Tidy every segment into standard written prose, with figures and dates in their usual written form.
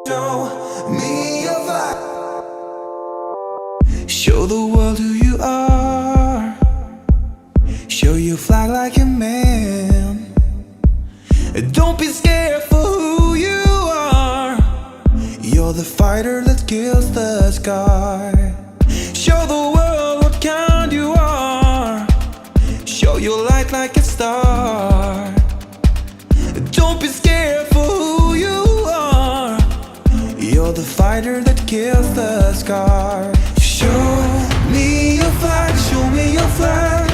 Show me your flag. Show the world who you are. Show your flag like a man. Don't be scared for who you are. You're the fighter that kills the sky. Show the world what kind you are. Show your light like a star. Don't be scared for who you are. You're the fighter that kills the scar. Show me your flag, show me your flag.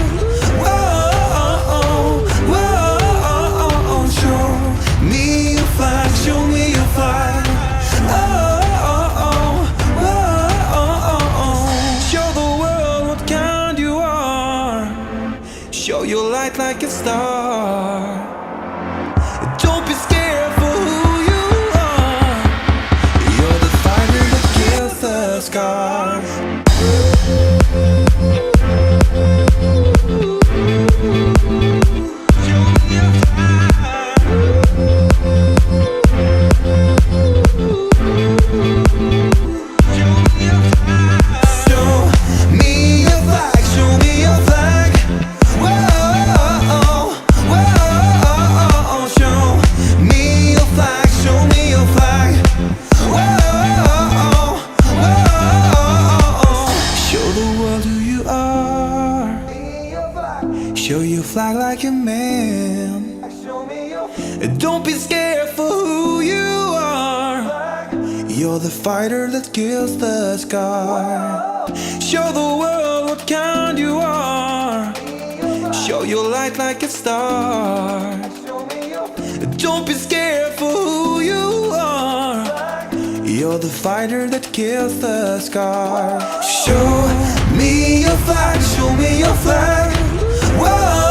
Whoa, whoa, show me your flag, show me your flag. Show the world what kind you are. Show your light like a star. Don't be scared for who you are. You're the fighter that kills the scars. Show your flag like a man. Don't be scared for who you are. You're the fighter that kills the sky. Show the world what kind you are. Show your light like a star. Don't be scared for who you are. You're the fighter that kills the scar. Show me your flag, show me your flag. Whoa.